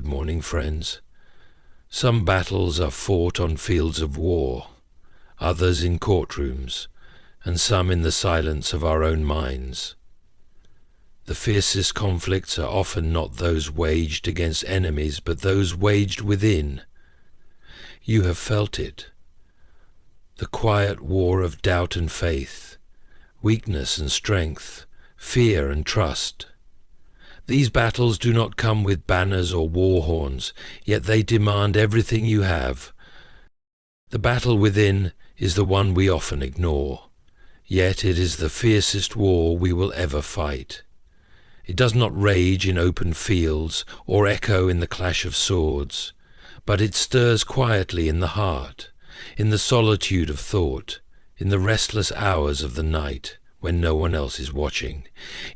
Good morning, friends. Some battles are fought on fields of war, others in courtrooms, and some in the silence of our own minds. The fiercest conflicts are often not those waged against enemies, but those waged within. You have felt it. The quiet war of doubt and faith, weakness and strength, fear and trust. These battles do not come with banners or war horns, yet they demand everything you have. The battle within is the one we often ignore, yet it is the fiercest war we will ever fight. It does not rage in open fields or echo in the clash of swords, but it stirs quietly in the heart, in the solitude of thought, in the restless hours of the night, when no one else is watching.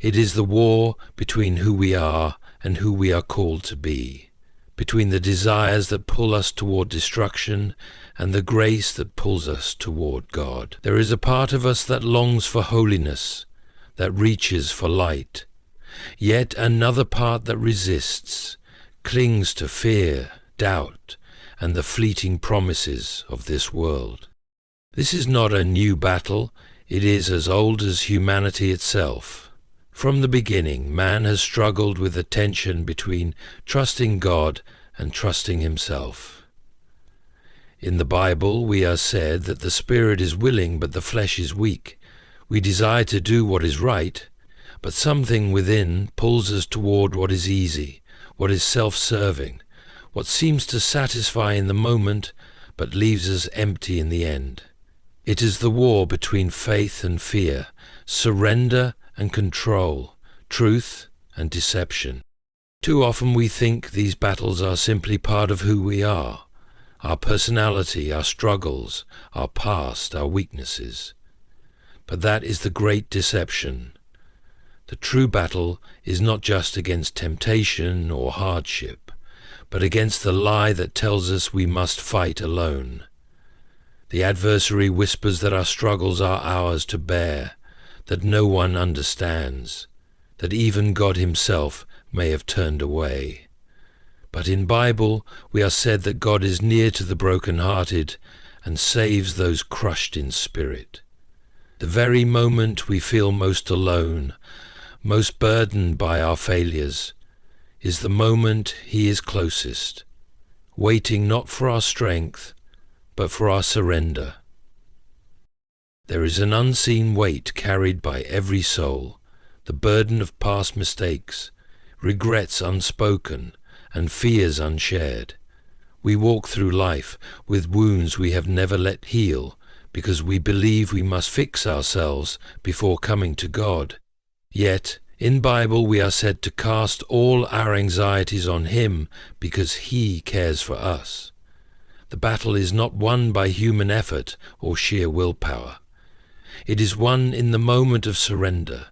It is the war between who we are and who we are called to be, between the desires that pull us toward destruction and the grace that pulls us toward God. There is a part of us that longs for holiness, that reaches for light, yet another part that resists, clings to fear, doubt, and the fleeting promises of this world. This is not a new battle. It is as old as humanity itself. From the beginning, man has struggled with the tension between trusting God and trusting himself. In the Bible, we are said that the spirit is willing, but the flesh is weak. We desire to do what is right, but something within pulls us toward what is easy, what is self-serving, what seems to satisfy in the moment, but leaves us empty in the end. It is the war between faith and fear, surrender and control, truth and deception. Too often we think these battles are simply part of who we are, our personality, our struggles, our past, our weaknesses. But that is the great deception. The true battle is not just against temptation or hardship, but against the lie that tells us we must fight alone. The adversary whispers that our struggles are ours to bear, that no one understands, that even God himself may have turned away. But in Bible we are said that God is near to the broken-hearted and saves those crushed in spirit. The very moment we feel most alone, most burdened by our failures, is the moment he is closest, waiting not for our strength, but for our surrender. There is an unseen weight carried by every soul, the burden of past mistakes, regrets unspoken, and fears unshared. We walk through life with wounds we have never let heal, because we believe we must fix ourselves before coming to God. Yet, in Bible we are said to cast all our anxieties on him because he cares for us. The battle is not won by human effort or sheer willpower. It is won in the moment of surrender,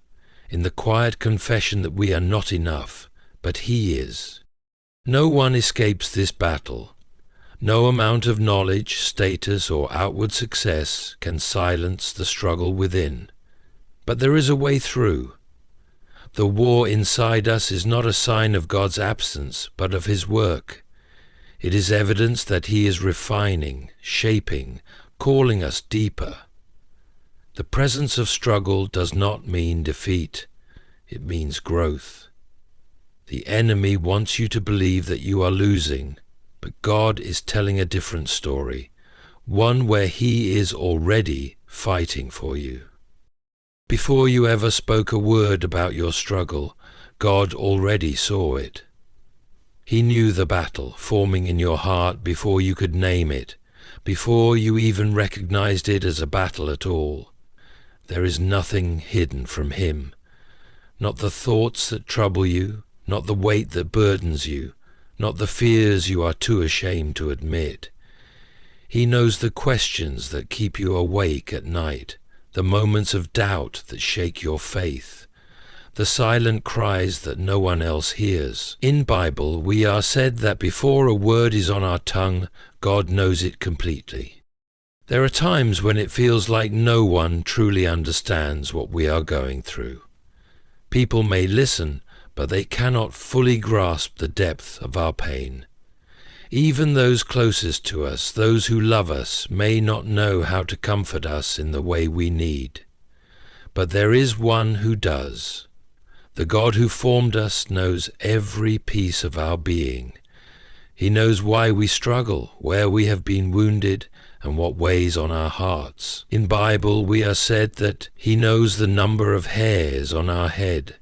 in the quiet confession that we are not enough, but he is. No one escapes this battle. No amount of knowledge, status, or outward success can silence the struggle within. But there is a way through. The war inside us is not a sign of God's absence, but of his work. It is evidence that he is refining, shaping, calling us deeper. The presence of struggle does not mean defeat. It means growth. The enemy wants you to believe that you are losing, but God is telling a different story, one where he is already fighting for you. Before you ever spoke a word about your struggle, God already saw it. He knew the battle forming in your heart before you could name it, before you even recognized it as a battle at all. There is nothing hidden from him. Not the thoughts that trouble you, not the weight that burdens you, not the fears you are too ashamed to admit. He knows the questions that keep you awake at night, the moments of doubt that shake your faith, the silent cries that no one else hears. In Bible, we are said that before a word is on our tongue, God knows it completely. There are times when it feels like no one truly understands what we are going through. People may listen, but they cannot fully grasp the depth of our pain. Even those closest to us, those who love us, may not know how to comfort us in the way we need. But there is one who does. The God who formed us knows every piece of our being. He knows why we struggle, where we have been wounded, and what weighs on our hearts. In Bible we are said that He knows the number of hairs on our head,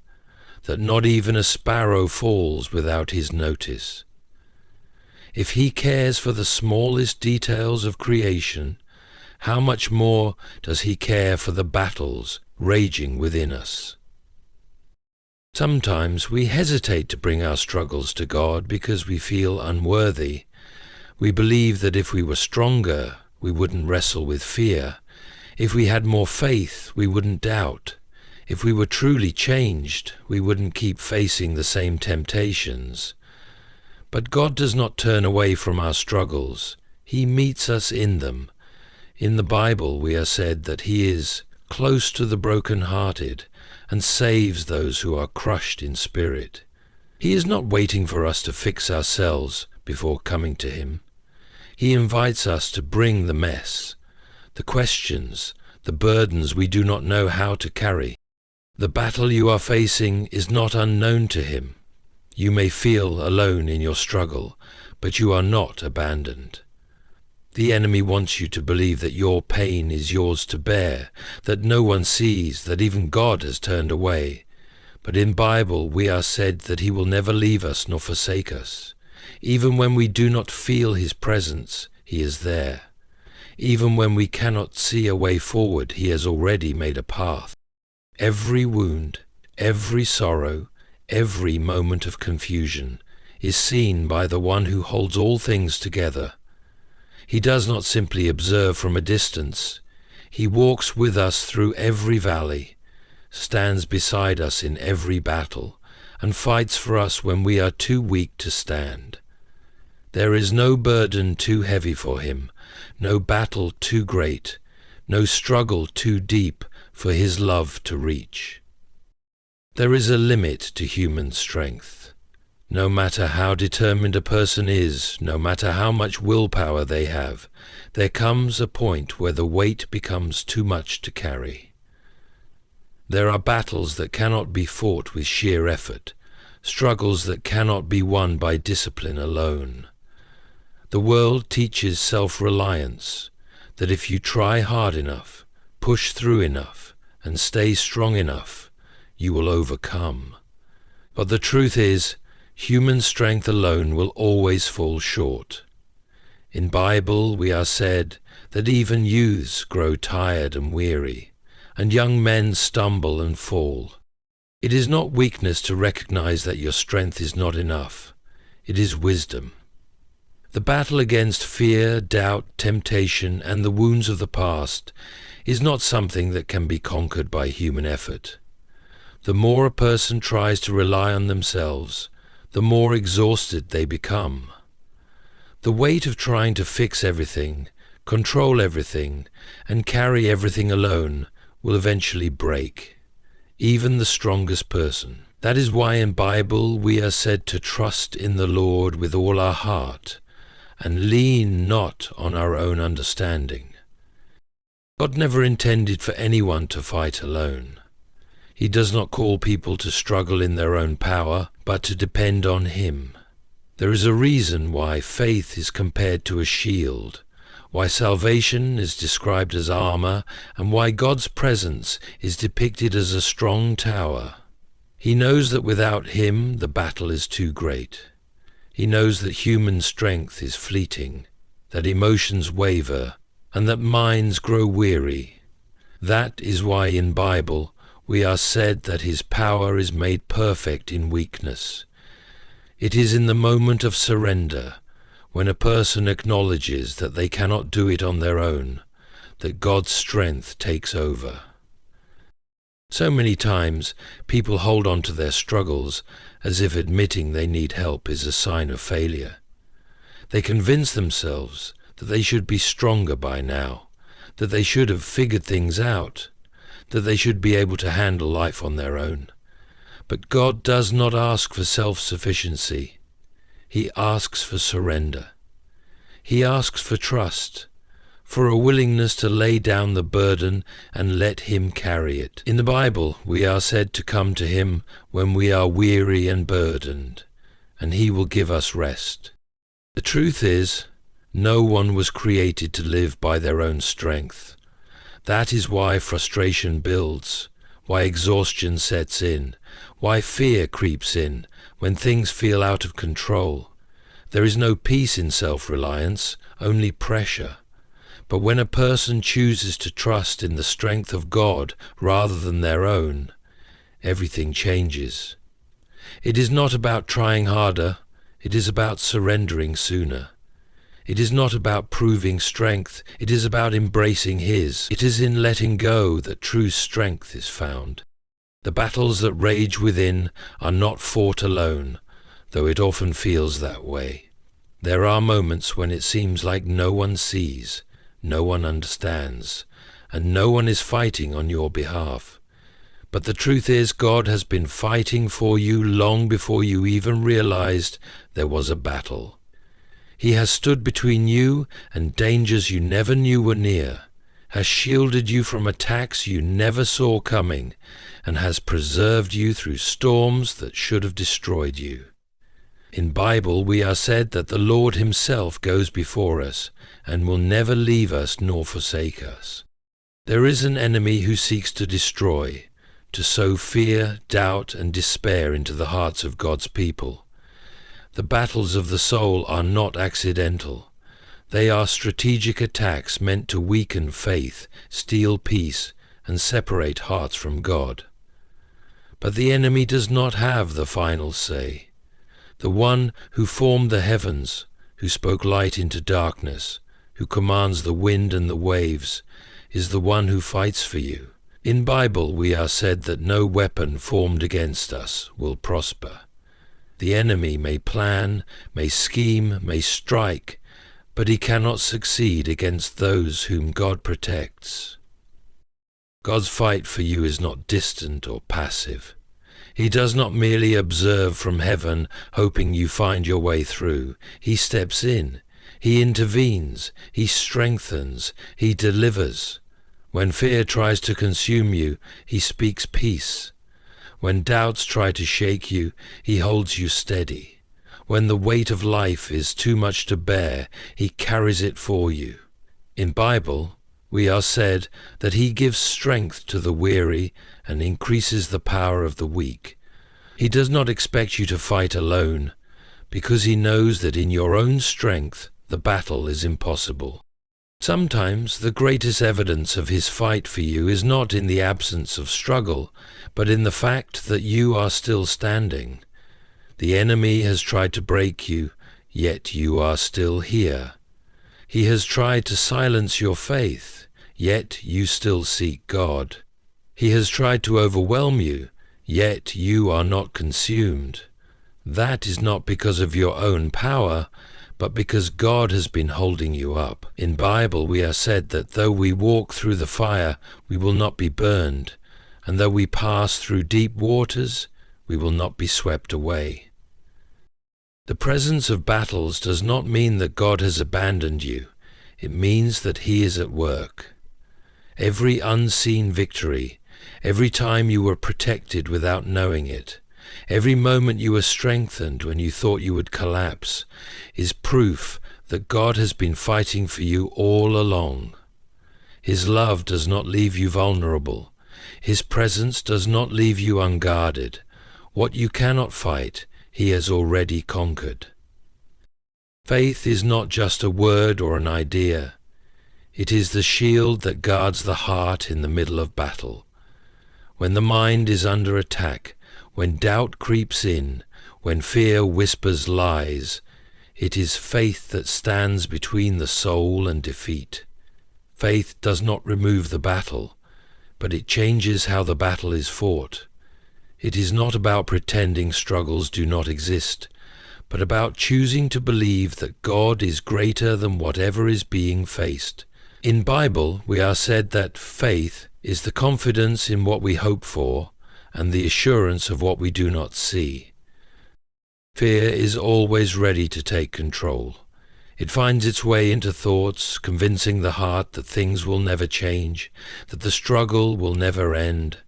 that not even a sparrow falls without His notice. If He cares for the smallest details of creation, how much more does He care for the battles raging within us? Sometimes we hesitate to bring our struggles to God because we feel unworthy. We believe that if we were stronger, we wouldn't wrestle with fear. If we had more faith, we wouldn't doubt. If we were truly changed, we wouldn't keep facing the same temptations. But God does not turn away from our struggles. He meets us in them. In the Bible we are said that He is close to the broken-hearted and saves those who are crushed in spirit. He is not waiting for us to fix ourselves before coming to Him. He invites us to bring the mess, the questions, the burdens we do not know how to carry. The battle you are facing is not unknown to Him. You may feel alone in your struggle, but you are not abandoned. The enemy wants you to believe that your pain is yours to bear, that no one sees, that even God has turned away. But in Bible we are said that He will never leave us nor forsake us. Even when we do not feel His presence, He is there. Even when we cannot see a way forward, He has already made a path. Every wound, every sorrow, every moment of confusion is seen by the one who holds all things together. He does not simply observe from a distance. He walks with us through every valley, stands beside us in every battle, and fights for us when we are too weak to stand. There is no burden too heavy for Him, no battle too great, no struggle too deep for His love to reach. There is a limit to human strength. No matter how determined a person is, no matter how much willpower they have, there comes a point where the weight becomes too much to carry. There are battles that cannot be fought with sheer effort, struggles that cannot be won by discipline alone. The world teaches self-reliance, that if you try hard enough, push through enough, and stay strong enough, you will overcome. But the truth is, human strength alone will always fall short. In Bible we are said that even youths grow tired and weary, and young men stumble and fall. It is not weakness to recognize that your strength is not enough. It is wisdom. The battle against fear, doubt, temptation, and the wounds of the past is not something that can be conquered by human effort. The more a person tries to rely on themselves, the more exhausted they become. The weight of trying to fix everything, control everything, and carry everything alone will eventually break, even the strongest person. That is why in Bible we are said to trust in the Lord with all our heart, and lean not on our own understanding. God never intended for anyone to fight alone. He does not call people to struggle in their own power, but to depend on Him. There is a reason why faith is compared to a shield, why salvation is described as armor, and why God's presence is depicted as a strong tower. He knows that without Him the battle is too great. He knows that human strength is fleeting, that emotions waver, and that minds grow weary. That is why in Bible we are said that His power is made perfect in weakness. It is in the moment of surrender, when a person acknowledges that they cannot do it on their own, that God's strength takes over. So many times people hold on to their struggles as if admitting they need help is a sign of failure. They convince themselves that they should be stronger by now, that they should have figured things out, that they should be able to handle life on their own. But God does not ask for self-sufficiency. He asks for surrender. He asks for trust, for a willingness to lay down the burden and let Him carry it. In the Bible, we are said to come to Him when we are weary and burdened, and He will give us rest. The truth is, no one was created to live by their own strength. That is why frustration builds, why exhaustion sets in, why fear creeps in when things feel out of control. There is no peace in self-reliance, only pressure. But when a person chooses to trust in the strength of God rather than their own, everything changes. It is not about trying harder, it is about surrendering sooner. It is not about proving strength, it is about embracing His. It is in letting go that true strength is found. The battles that rage within are not fought alone, though it often feels that way. There are moments when it seems like no one sees, no one understands, and no one is fighting on your behalf. But the truth is, God has been fighting for you long before you even realized there was a battle. He has stood between you and dangers you never knew were near, has shielded you from attacks you never saw coming, and has preserved you through storms that should have destroyed you. In Bible we are said that the Lord Himself goes before us and will never leave us nor forsake us. There is an enemy who seeks to destroy, to sow fear, doubt, and despair into the hearts of God's people. The battles of the soul are not accidental. They are strategic attacks meant to weaken faith, steal peace, and separate hearts from God. But the enemy does not have the final say. The one who formed the heavens, who spoke light into darkness, who commands the wind and the waves, is the one who fights for you. In Bible we are said that no weapon formed against us will prosper. The enemy may plan, may scheme, may strike, but he cannot succeed against those whom God protects. God's fight for you is not distant or passive. He does not merely observe from heaven, hoping you find your way through. He steps in. He intervenes. He strengthens. He delivers. When fear tries to consume you, He speaks peace. When doubts try to shake you, He holds you steady. When the weight of life is too much to bear, He carries it for you. In Bible, we are said that He gives strength to the weary and increases the power of the weak. He does not expect you to fight alone, because He knows that in your own strength the battle is impossible. Sometimes the greatest evidence of His fight for you is not in the absence of struggle, but in the fact that you are still standing. The enemy has tried to break you, yet you are still here. He has tried to silence your faith, yet you still seek God. He has tried to overwhelm you, yet you are not consumed. That is not because of your own power, but because God has been holding you up. In Bible we are said that though we walk through the fire, we will not be burned, and though we pass through deep waters, we will not be swept away. The presence of battles does not mean that God has abandoned you. It means that He is at work. Every unseen victory, every time you were protected without knowing it, every moment you were strengthened when you thought you would collapse, is proof that God has been fighting for you all along. His love does not leave you vulnerable. His presence does not leave you unguarded. What you cannot fight, He has already conquered. Faith is not just a word or an idea. It is the shield that guards the heart in the middle of battle. When the mind is under attack, when doubt creeps in, when fear whispers lies, it is faith that stands between the soul and defeat. Faith does not remove the battle, but it changes how the battle is fought. It is not about pretending struggles do not exist, but about choosing to believe that God is greater than whatever is being faced. In Bible, we are said that faith is the confidence in what we hope for and the assurance of what we do not see. Fear is always ready to take control. It finds its way into thoughts, convincing the heart that things will never change, that the struggle will never end,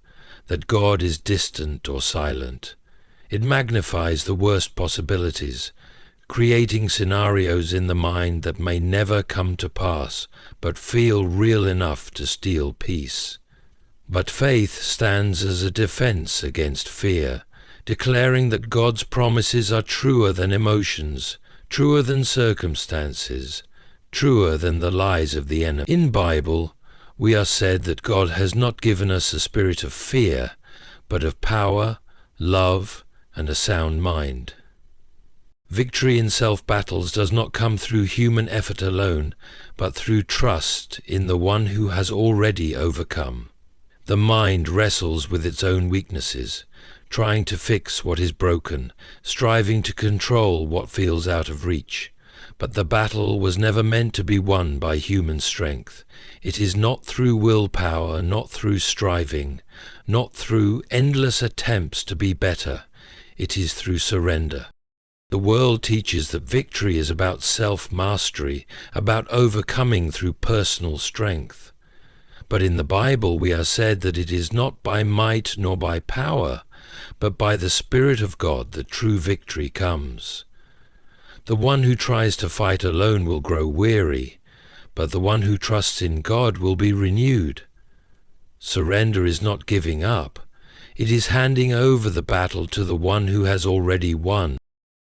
that God is distant or silent. It magnifies the worst possibilities, creating scenarios in the mind that may never come to pass, but feel real enough to steal peace. But faith stands as a defense against fear, declaring that God's promises are truer than emotions, truer than circumstances, truer than the lies of the enemy. In Bible, we are said that God has not given us a spirit of fear, but of power, love, and a sound mind. Victory in self-battles does not come through human effort alone, but through trust in the one who has already overcome. The mind wrestles with its own weaknesses, trying to fix what is broken, striving to control what feels out of reach. But the battle was never meant to be won by human strength. It is not through willpower, not through striving, not through endless attempts to be better. It is through surrender. The world teaches that victory is about self-mastery, about overcoming through personal strength. But in the Bible we are said that it is not by might nor by power, but by the Spirit of God that true victory comes. The one who tries to fight alone will grow weary, but the one who trusts in God will be renewed. Surrender is not giving up. It is handing over the battle to the one who has already won.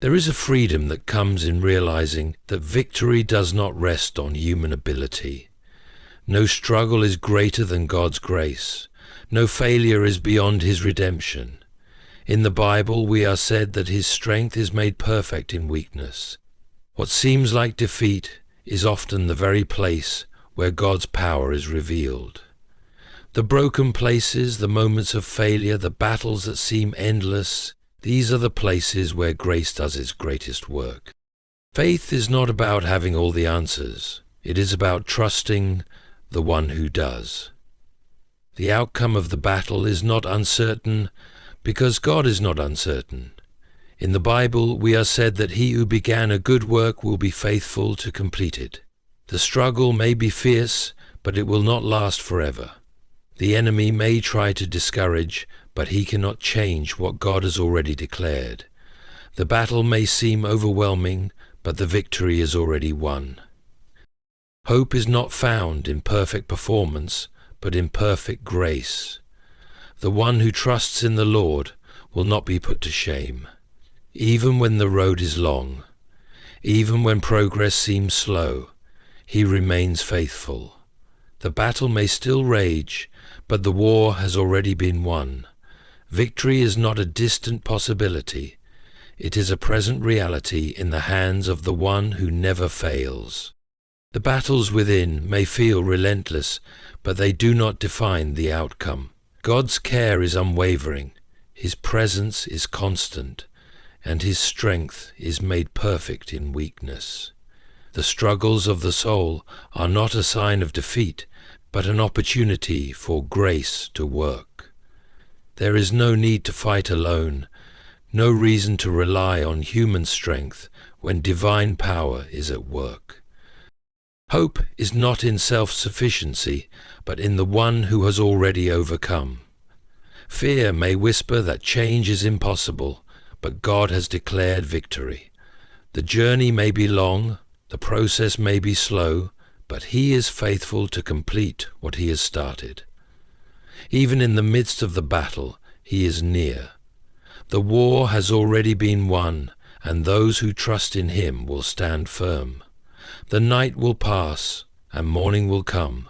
There is a freedom that comes in realizing that victory does not rest on human ability. No struggle is greater than God's grace. No failure is beyond His redemption. In the Bible, we are said that His strength is made perfect in weakness. What seems like defeat is often the very place where God's power is revealed. The broken places, the moments of failure, the battles that seem endless, these are the places where grace does its greatest work. Faith is not about having all the answers. It is about trusting the one who does. The outcome of the battle is not uncertain because God is not uncertain. In the Bible, we are said that he who began a good work will be faithful to complete it. The struggle may be fierce, but it will not last forever. The enemy may try to discourage, but he cannot change what God has already declared. The battle may seem overwhelming, but the victory is already won. Hope is not found in perfect performance, but in perfect grace. The one who trusts in the Lord will not be put to shame. Even when the road is long, even when progress seems slow, he remains faithful. The battle may still rage, but the war has already been won. Victory is not a distant possibility. It is a present reality in the hands of the one who never fails. The battles within may feel relentless, but they do not define the outcome. God's care is unwavering, His presence is constant, and His strength is made perfect in weakness. The struggles of the soul are not a sign of defeat, but an opportunity for grace to work. There is no need to fight alone, no reason to rely on human strength when divine power is at work. Hope is not in self-sufficiency, but in the one who has already overcome. Fear may whisper that change is impossible, but God has declared victory. The journey may be long, the process may be slow, but He is faithful to complete what He has started. Even in the midst of the battle, He is near. The war has already been won, and those who trust in Him will stand firm. The night will pass, and morning will come.